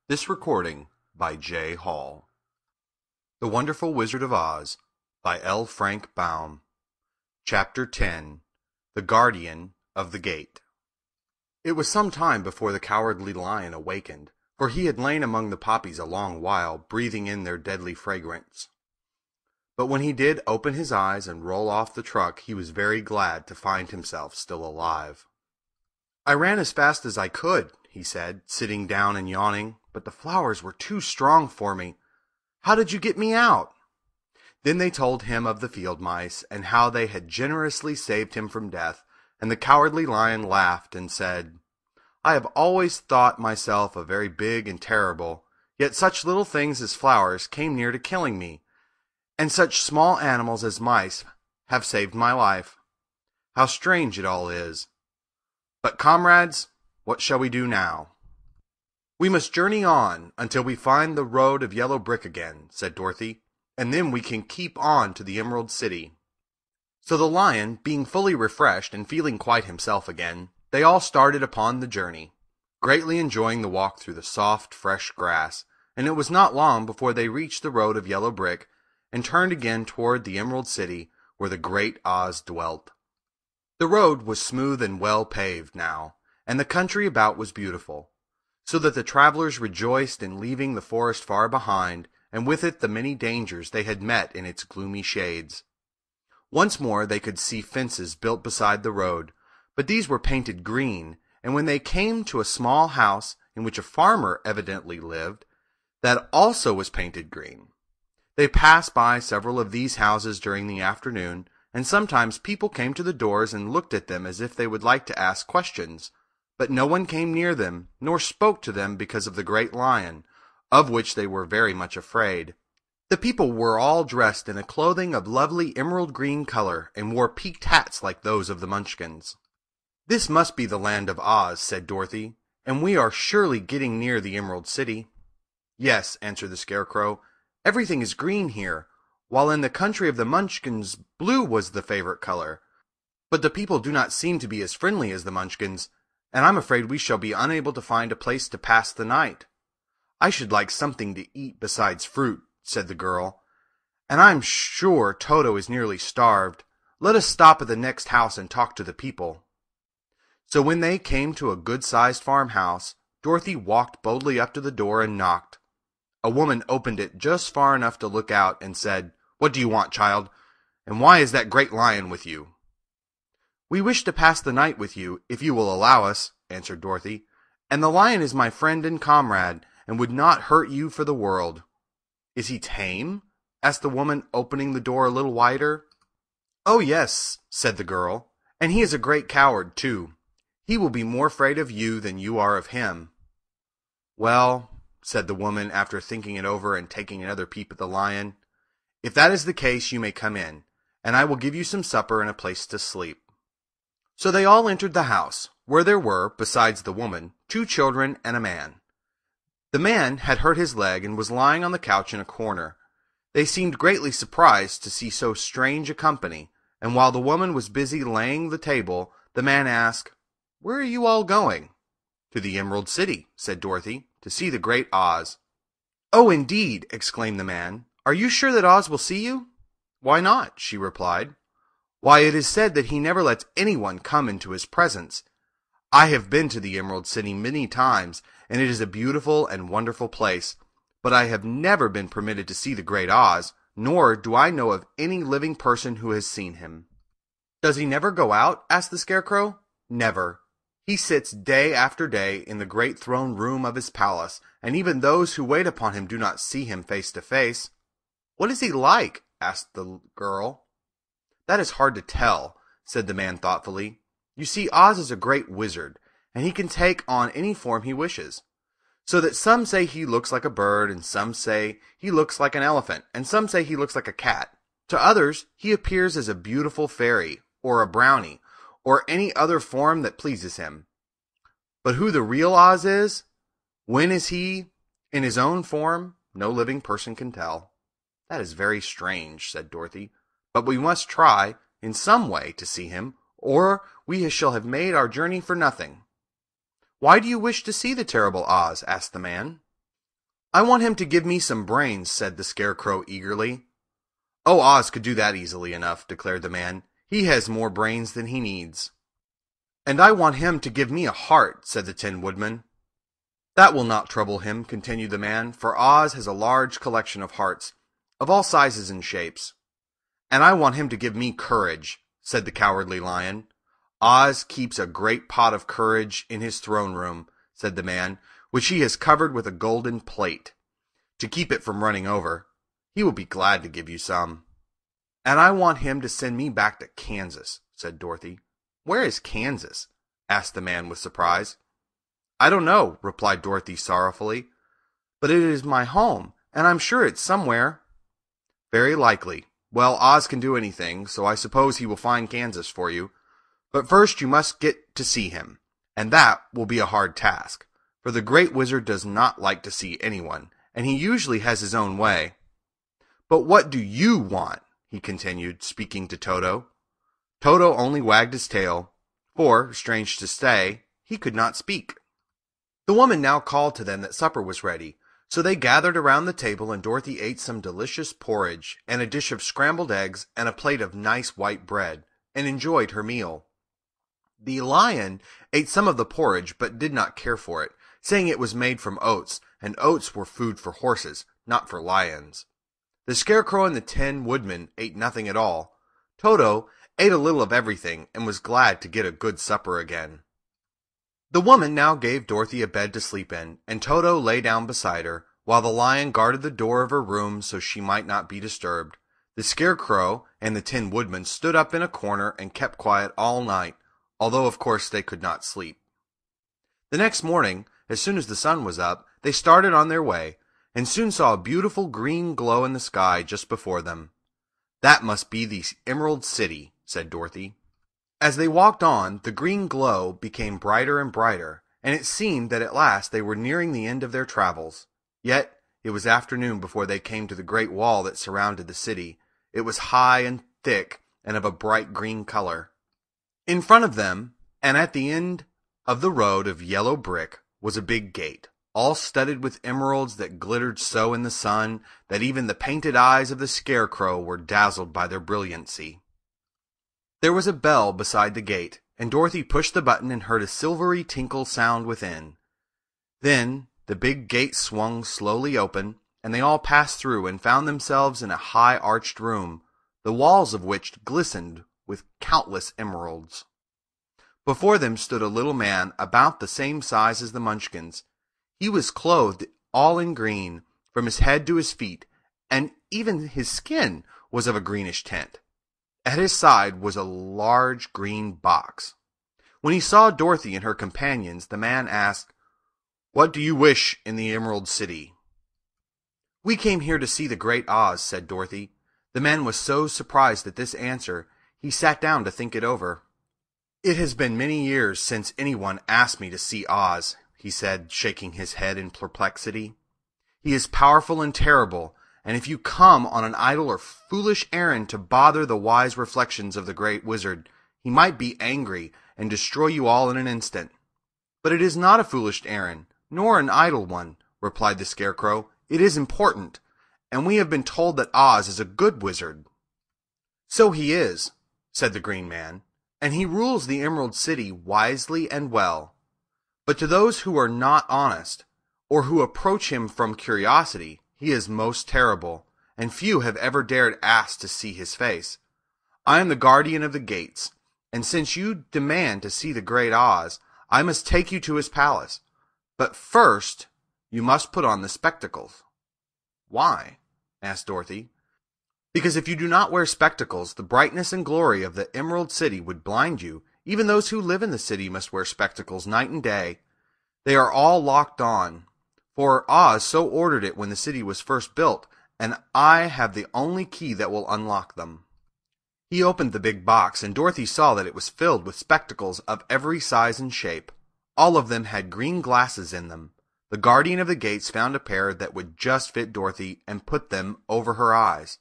This recording by J. Hall. The Wonderful Wizard of Oz by L. Frank Baum. Chapter 10. The Guardian of the Gate. It was some time before the Cowardly Lion awakened, for he had lain among the poppies a long while, breathing in their deadly fragrance. But when he did open his eyes and roll off the truck, he was very glad to find himself still alive. "I ran as fast as I could," he said, sitting down and yawning, "but the flowers were too strong for me. How did you get me out?" Then they told him of the field mice, and how they had generously saved him from death, and the Cowardly Lion laughed and said, "I have always thought myself a very big and terrible, yet such little things as flowers came near to killing me, and such small animals as mice have saved my life. How strange it all is! But, comrades, what shall we do now?" "We must journey on until we find the road of yellow brick again," said Dorothy, "and then we can keep on to the Emerald City." So the lion, being fully refreshed and feeling quite himself again, they all started upon the journey, greatly enjoying the walk through the soft, fresh grass, and it was not long before they reached the road of yellow brick and turned again toward the Emerald City where the great Oz dwelt. The road was smooth and well paved now, and the country about was beautiful, so that the travelers rejoiced in leaving the forest far behind, and with it the many dangers they had met in its gloomy shades. Once more they could see fences built beside the road, but these were painted green, and when they came to a small house in which a farmer evidently lived, that also was painted green. They passed by several of these houses during the afternoon, and sometimes people came to the doors and looked at them as if they would like to ask questions, but no one came near them, nor spoke to them because of the great lion, of which they were very much afraid. The people were all dressed in a clothing of lovely emerald green color, and wore peaked hats like those of the Munchkins. "This must be the land of Oz," said Dorothy, "and we are surely getting near the Emerald City." "Yes," answered the Scarecrow, "everything is green here, while in the country of the Munchkins blue was the favorite color. But the people do not seem to be as friendly as the Munchkins, and I'm afraid we shall be unable to find a place to pass the night." "I should like something to eat besides fruit," said the girl, "and I'm sure Toto is nearly starved. Let us stop at the next house and talk to the people." So when they came to a good-sized farmhouse, Dorothy walked boldly up to the door and knocked. A woman opened it just far enough to look out and said, "What do you want, child? And why is that great lion with you?" "We wish to pass the night with you, if you will allow us," answered Dorothy, "and the lion is my friend and comrade, and would not hurt you for the world." "Is he tame?" asked the woman, opening the door a little wider. "Oh, yes," said the girl, "and he is a great coward, too. He will be more afraid of you than you are of him." "Well," said the woman, after thinking it over and taking another peep at the lion, "if that is the case, you may come in, and I will give you some supper and a place to sleep." So they all entered the house, where there were, besides the woman, 2 children and a man. The man had hurt his leg and was lying on the couch in a corner. They seemed greatly surprised to see so strange a company, and while the woman was busy laying the table, the man asked, "Where are you all going?" "To the Emerald City," said Dorothy, "to see the great Oz." "Oh, indeed!" exclaimed the man. "Are you sure that Oz will see you?" "Why not?" she replied. "Why, it is said that he never lets anyone come into his presence. I have been to the Emerald City many times, and it is a beautiful and wonderful place, but I have never been permitted to see the great Oz, nor do I know of any living person who has seen him." "Does he never go out?" asked the Scarecrow. "Never. He sits day after day in the great throne room of his palace, and even those who wait upon him do not see him face to face." "What is he like?" asked the girl. "That is hard to tell," said the man thoughtfully. "You see, Oz is a great wizard, and he can take on any form he wishes, so that some say he looks like a bird, and some say he looks like an elephant, and some say he looks like a cat. To others, he appears as a beautiful fairy, or a brownie, or any other form that pleases him. But who the real Oz is, when is he in his own form, no living person can tell." "That is very strange," said Dorothy, "but we must try, in some way, to see him, or we shall have made our journey for nothing." "Why do you wish to see the terrible Oz?" asked the man. "I want him to give me some brains," said the Scarecrow eagerly. "Oh, Oz could do that easily enough," declared the man. "He has more brains than he needs." "And I want him to give me a heart," said the Tin Woodman. "That will not trouble him," continued the man, "for Oz has a large collection of hearts, of all sizes and shapes." "And I want him to give me courage," said the Cowardly Lion. "Oz keeps a great pot of courage in his throne room," said the man, "which he has covered with a golden plate, to keep it from running over. He will be glad to give you some." "And I want him to send me back to Kansas," said Dorothy. "Where is Kansas?" asked the man with surprise. "I don't know," replied Dorothy sorrowfully, "but it is my home, and I'm sure it's somewhere." "Very likely. Well, Oz can do anything, so I suppose he will find Kansas for you. But first you must get to see him, and that will be a hard task, for the Great Wizard does not like to see anyone, and he usually has his own way. But what do you want?" he continued, speaking to Toto. Toto only wagged his tail, for, strange to say, he could not speak. The woman now called to them that supper was ready, so they gathered around the table, and Dorothy ate some delicious porridge, and a dish of scrambled eggs, and a plate of nice white bread, and enjoyed her meal. The lion ate some of the porridge, but did not care for it, saying it was made from oats, and oats were food for horses, not for lions. The Scarecrow and the Tin Woodman ate nothing at all. Toto ate a little of everything, and was glad to get a good supper again. The woman now gave Dorothy a bed to sleep in, and Toto lay down beside her, while the lion guarded the door of her room so she might not be disturbed. The Scarecrow and the Tin Woodman stood up in a corner and kept quiet all night, although of course they could not sleep. The next morning, as soon as the sun was up, they started on their way, and soon saw a beautiful green glow in the sky just before them. "That must be the Emerald City," said Dorothy. As they walked on, the green glow became brighter and brighter, and it seemed that at last they were nearing the end of their travels. Yet it was afternoon before they came to the great wall that surrounded the city. It was high and thick, and of a bright green color. In front of them, and at the end of the road of yellow brick, was a big gate, all studded with emeralds that glittered so in the sun that even the painted eyes of the Scarecrow were dazzled by their brilliancy. There was a bell beside the gate, and Dorothy pushed the button and heard a silvery tinkle sound within. Then the big gate swung slowly open, and they all passed through and found themselves in a high arched room, the walls of which glistened with countless emeralds. Before them stood a little man about the same size as the Munchkins. He was clothed all in green, from his head to his feet, and even his skin was of a greenish tint. At his side was a large green box. When he saw Dorothy and her companions, the man asked, "What do you wish in the Emerald City?" "We came here to see the Great Oz," said Dorothy. The man was so surprised at this answer, he sat down to think it over. "It has been many years since anyone asked me to see Oz," he said, shaking his head in perplexity. "He is powerful and terrible, and if you come on an idle or foolish errand to bother the wise reflections of the Great Wizard, he might be angry and destroy you all in an instant." "But it is not a foolish errand, nor an idle one," replied the Scarecrow. "It is important, and we have been told that Oz is a good wizard." "So he is," said the Green Man, "and he rules the Emerald City wisely and well. But to those who are not honest, or who approach him from curiosity, he is most terrible, and few have ever dared ask to see his face. I am the guardian of the gates, and since you demand to see the Great Oz, I must take you to his palace. But first, you must put on the spectacles." "Why?" asked Dorothy. "Because if you do not wear spectacles, the brightness and glory of the Emerald City would blind you. Even those who live in the city must wear spectacles night and day. They are all locked on, for Oz so ordered it when the city was first built, and I have the only key that will unlock them." He opened the big box, and Dorothy saw that it was filled with spectacles of every size and shape. All of them had green glasses in them. The guardian of the gates found a pair that would just fit Dorothy and put them over her eyes.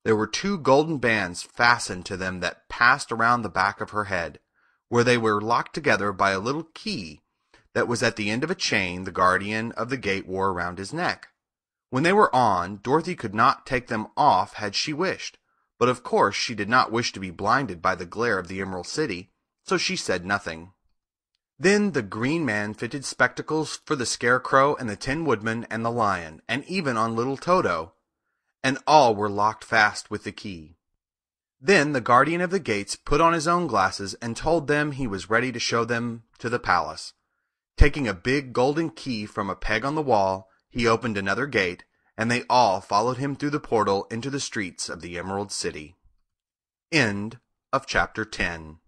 There were 2 golden bands fastened to them that passed around the back of her head, where they were locked together by a little key that was at the end of a chain the guardian of the gate wore around his neck. When they were on, Dorothy could not take them off had she wished, but of course she did not wish to be blinded by the glare of the Emerald City, so she said nothing. Then the Green Man fitted spectacles for the Scarecrow and the Tin Woodman and the Lion, and even on little Toto, and all were locked fast with the key. Then the guardian of the gates put on his own glasses and told them he was ready to show them to the palace. Taking a big golden key from a peg on the wall, he opened another gate, and they all followed him through the portal into the streets of the Emerald City. End of Chapter 10.